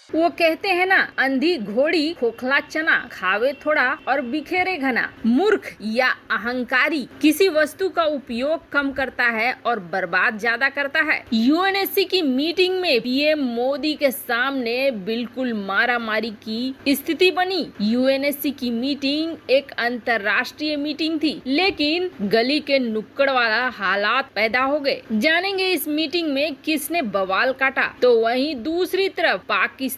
वो कहते हैं ना, अंधी घोड़ी खोखला चना खावे थोड़ा और बिखेरे घना। मूर्ख या अहंकारी किसी वस्तु का उपयोग कम करता है और बर्बाद ज्यादा करता है। यूएनएससी की मीटिंग में पीएम मोदी के सामने बिल्कुल मारामारी की स्थिति बनी। यूएनएससी की मीटिंग एक अंतर्राष्ट्रीय मीटिंग थी, लेकिन गली के नुक्कड़ वाला हालात पैदा हो गए। जानेंगे इस मीटिंग में किसने बवाल काटा। तो वहीं दूसरी तरफ पाकिस्तान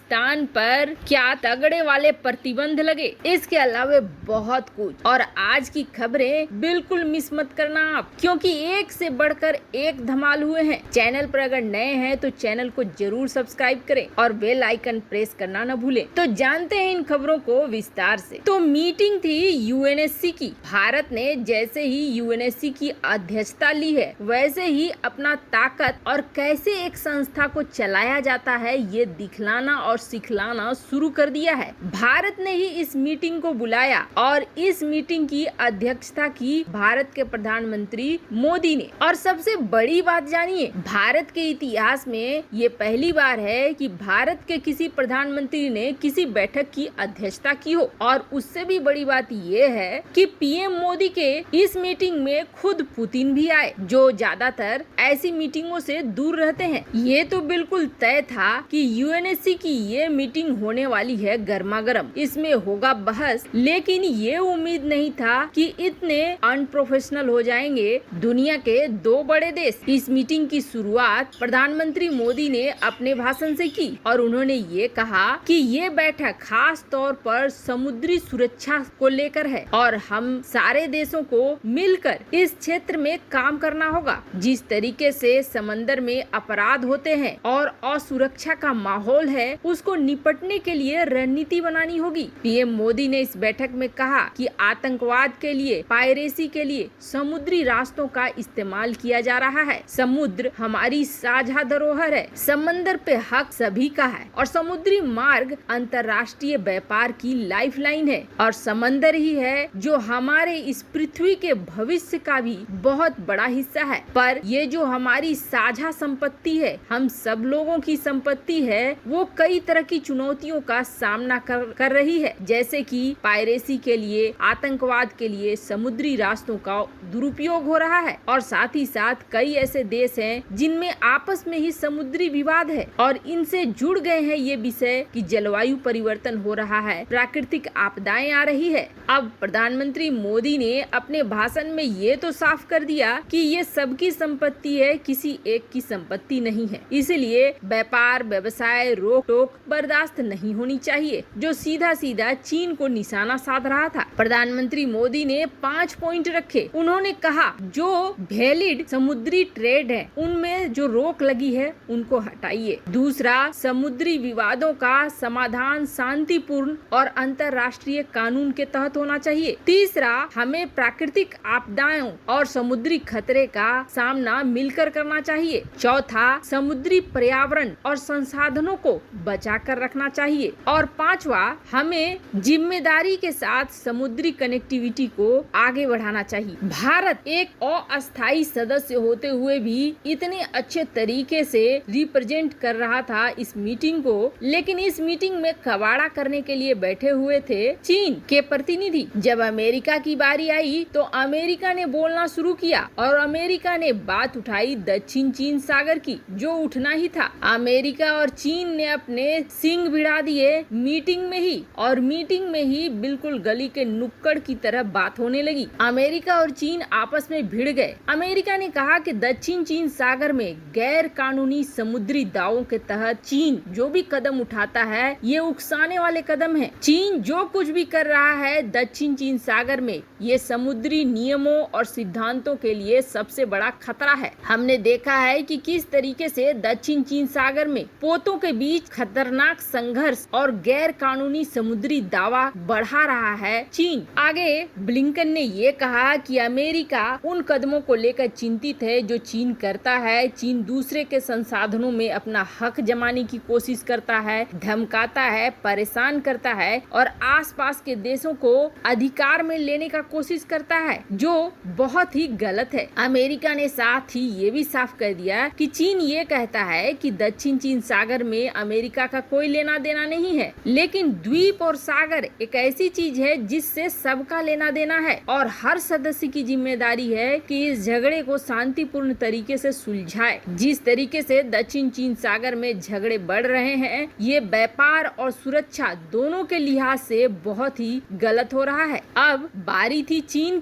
पर क्या तगड़े वाले प्रतिबंध लगे। इसके अलावा बहुत कुछ। और आज की खबरें बिल्कुल मिस मत करना आप, क्योंकि एक से बढ़कर एक धमाल हुए हैं। चैनल पर अगर नए हैं तो चैनल को जरूर सब्सक्राइब करें और बेल आइकन प्रेस करना न भूलें। तो जानते हैं इन खबरों को विस्तार से। तो मीटिंग थी यूएनएससी की। भारत ने जैसे ही यूएनएससी की अध्यक्षता ली है, वैसे ही अपना ताकत और कैसे एक संस्था को चलाया जाता है ये दिखलाना और सिखलाना शुरू कर दिया है। भारत ने ही इस मीटिंग को बुलाया और इस मीटिंग की अध्यक्षता की भारत के प्रधानमंत्री मोदी ने। और सबसे बड़ी बात जानिए, भारत के इतिहास में ये पहली बार है कि भारत के किसी प्रधानमंत्री ने किसी बैठक की अध्यक्षता की हो। और उससे भी बड़ी बात ये है कि पीएम मोदी के इस मीटिंग में खुद पुतिन भी आए, जो ज्यादातर ऐसी मीटिंगों से दूर रहते हैं। ये तो बिल्कुल तय था कि यूएनएससी की ये मीटिंग होने वाली है गर्मा गर्म, इसमें होगा बहस। लेकिन ये उम्मीद नहीं था कि इतने अनप्रोफेशनल हो जाएंगे दुनिया के दो बड़े देश। इस मीटिंग की शुरुआत प्रधानमंत्री मोदी ने अपने भाषण से की और उन्होंने ये कहा कि ये बैठक खास तौर पर समुद्री सुरक्षा को लेकर है और हम सारे देशों को मिलकर इस क्षेत्र में काम करना होगा। जिस तरीके से समंदर में अपराध होते हैं और असुरक्षा का माहौल है, उसको निपटने के लिए रणनीति बनानी होगी। पीएम मोदी ने इस बैठक में कहा कि आतंकवाद के लिए, पायरेसी के लिए समुद्री रास्तों का इस्तेमाल किया जा रहा है। समुद्र हमारी साझा धरोहर है। समंदर पे हक सभी का है और समुद्री मार्ग अंतर्राष्ट्रीय व्यापार की लाइफलाइन है और समंदर ही है जो हमारे इस पृथ्वी के भविष्य का भी बहुत बड़ा हिस्सा है। पर ये जो हमारी साझा संपत्ति है, हम सब लोगों की संपत्ति है, वो कई तरह की चुनौतियों का सामना कर रही है, जैसे कि पायरेसी के लिए, आतंकवाद के लिए समुद्री रास्तों का दुरुपयोग हो रहा है। और साथ ही साथ कई ऐसे देश हैं जिनमें आपस में ही समुद्री विवाद है और इनसे जुड़ गए हैं ये विषय कि जलवायु परिवर्तन हो रहा है, प्राकृतिक आपदाएं आ रही है। अब प्रधानमंत्री मोदी ने अपने भाषण में ये तो साफ कर दिया कि ये सबकी संपत्ति है, किसी एक की संपत्ति नहीं है। इसलिए व्यापार, व्यवसाय, रोक टोक बर्दाश्त नहीं होनी चाहिए, जो सीधा सीधा चीन को निशाना साध रहा था। प्रधानमंत्री मोदी ने 5 पॉइंट रखे। उन्होंने कहा जो वैलिड समुद्री ट्रेड है उनमें जो रोक लगी है उनको हटाइए। दूसरा, समुद्री विवादों का समाधान शांतिपूर्ण और अंतर्राष्ट्रीय कानून के तहत होना चाहिए। तीसरा, हमें प्राकृतिक आपदाओं और समुद्री खतरे का सामना मिलकर करना चाहिए। चौथा, समुद्री पर्यावरण और संसाधनों को बचा कर रखना चाहिए। और पांचवा, हमें जिम्मेदारी के साथ समुद्री कनेक्टिविटी को आगे बढ़ाना चाहिए। भारत एक अस्थायी सदस्य होते हुए भी इतने अच्छे तरीके से रिप्रेजेंट कर रहा था इस मीटिंग को, लेकिन इस मीटिंग में कबाड़ा करने के लिए बैठे हुए थे चीन के प्रतिनिधि। जब अमेरिका की बारी आई तो अमेरिका ने बोलना शुरू किया और अमेरिका ने बात उठाई दक्षिण चीन सागर की, जो उठना ही था। अमेरिका और चीन ने अपने सिंग भिड़ा दिए मीटिंग में ही, और मीटिंग में ही बिल्कुल गली के नुक्कड़ की तरह बात होने लगी। अमेरिका और चीन आपस में भिड़ गए। अमेरिका ने कहा कि दक्षिण चीन सागर में गैर कानूनी समुद्री दावों के तहत चीन जो भी कदम उठाता है ये उकसाने वाले कदम है। चीन जो कुछ भी कर रहा है दक्षिण चीन सागर में, ये समुद्री नियमों और सिद्धांतों के लिए सबसे बड़ा खतरा है। हमने देखा है कि किस तरीके से दक्षिण चीन सागर में पोतों के बीच खतरनाक संघर्ष और गैर कानूनी समुद्री दावा बढ़ा रहा है चीन। आगे ब्लिंकन ने ये कहा कि अमेरिका उन कदमों को लेकर चिंतित है जो चीन करता है। चीन दूसरे के संसाधनों में अपना हक जमाने की कोशिश करता है, धमकाता है, परेशान करता है और आसपास के देशों को अधिकार में लेने का कोशिश करता है, जो बहुत ही गलत है। अमेरिका ने साथ ही ये भी साफ कर दिया कि चीन ये कहता है कि दक्षिण चीन सागर में अमेरिका अमेरिका का कोई लेना देना नहीं है, लेकिन द्वीप और सागर एक ऐसी चीज है जिससे सबका लेना देना है और हर सदस्य की जिम्मेदारी है कि इस झगड़े को शांतिपूर्ण तरीके से सुलझाए। जिस तरीके से दक्षिण चीन सागर में झगड़े बढ़ रहे हैं, ये व्यापार और सुरक्षा दोनों के लिहाज से बहुत ही गलत हो रहा है। अब बारी थी चीन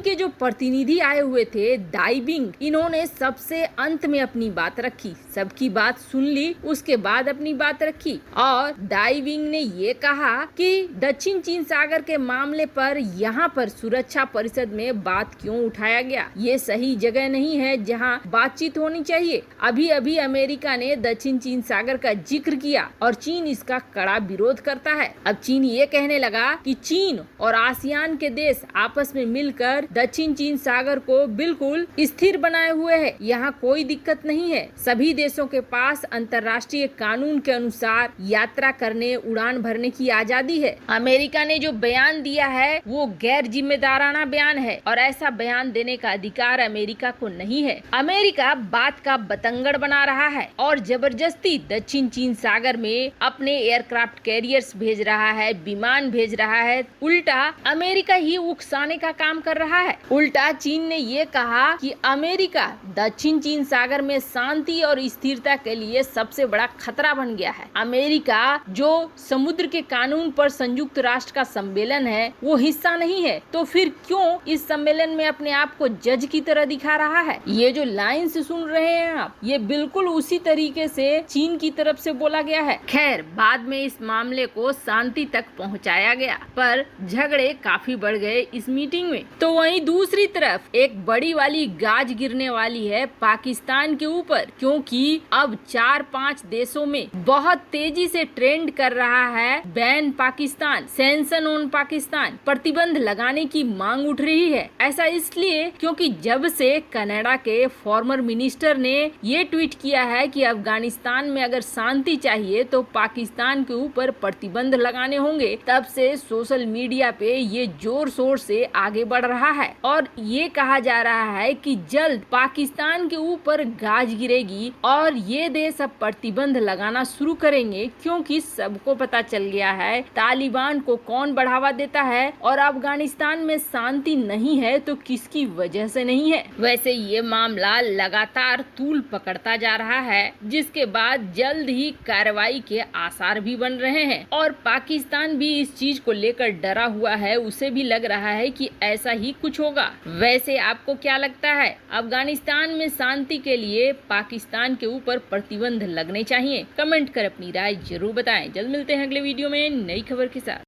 के जो प्रतिनिधि आए हुए थे दाइबिंग, इन्होंने सबसे अंत में अपनी बात रखी, सबकी बात सुन ली, उसके बाद अपनी बात रखी और दाइबिंग ने ये कहा कि दक्षिण चीन सागर के मामले पर यहाँ पर सुरक्षा परिषद में बात क्यों उठाया गया, ये सही जगह नहीं है जहाँ बातचीत होनी चाहिए। अभी अभी अमेरिका ने दक्षिण चीन सागर का जिक्र किया और चीन इसका कड़ा विरोध करता है। अब चीन ये कहने लगा कि चीन और आसियान के देश आपस में मिलकर दक्षिण चीन सागर को बिल्कुल स्थिर बनाए हुए है, यहाँ कोई दिक्कत नहीं है। सभी देशों के पास अंतर्राष्ट्रीय कानून के अनुसार यात्रा करने, उड़ान भरने की आजादी है। अमेरिका ने जो बयान दिया है वो गैर जिम्मेदाराना बयान है और ऐसा बयान देने का अधिकार अमेरिका को नहीं है। अमेरिका बात का बतंगड़ बना रहा है और जबरदस्ती दक्षिण चीन सागर में अपने एयरक्राफ्ट कैरियर्स भेज रहा है, विमान भेज रहा है। उल्टा अमेरिका ही उकसाने का काम कर रहा है। उल्टा चीन ने ये कहा कि अमेरिका दक्षिण चीन सागर में शांति और स्थिरता के लिए सबसे बड़ा खतरा बन गया है। अमेरिका जो समुद्र के कानून पर संयुक्त राष्ट्र का सम्मेलन है वो हिस्सा नहीं है, तो फिर क्यों इस सम्मेलन में अपने आप को जज की तरह दिखा रहा है। ये जो लाइन से सुन रहे हैं आप, ये बिल्कुल उसी तरीके से चीन की तरफ से बोला गया है। खैर, बाद में इस मामले को शांति तक पहुंचाया गया, पर झगड़े काफी बढ़ गए इस मीटिंग में। तो वहीं दूसरी तरफ एक बड़ी वाली गाज गिरने वाली है पाकिस्तान के ऊपर, क्योंकि अब 4-5 देशों में बहुत तेजी से ट्रेंड कर रहा है ban Pakistan, sanction on Pakistan, प्रतिबंध लगाने की मांग उठ रही है। ऐसा इसलिए क्योंकि जब से कनाडा के फॉर्मर मिनिस्टर ने ये ट्वीट किया है कि अफगानिस्तान में अगर शांति चाहिए तो पाकिस्तान के ऊपर प्रतिबंध लगाने होंगे, तब से सोशल मीडिया पे ये जोर शोर से आगे बढ़ रहा है और ये कहा जा रहा है कि जल्द पाकिस्तान के ऊपर गाज गिरेगी और ये देश अब प्रतिबंध लगाना शुरू करेंगे, क्योंकि सबको पता चल गया है तालिबान को कौन बढ़ावा देता है और अफगानिस्तान में शांति नहीं है तो किसकी वजह से नहीं है। वैसे ये मामला लगातार तूल पकड़ता जा रहा है, जिसके बाद जल्द ही कार्रवाई के आसार भी बन रहे हैं और पाकिस्तान भी इस चीज को लेकर डरा हुआ है। उसे भी लग रहा है कि ऐसा ही कुछ होगा। वैसे आपको क्या लगता है, अफगानिस्तान में शांति के लिए पाकिस्तान के ऊपर प्रतिबंध लगने चाहिए? कमेंट कर अपनी राय जरूर बताएं। जल्द मिलते हैं अगले वीडियो में नई खबर के साथ।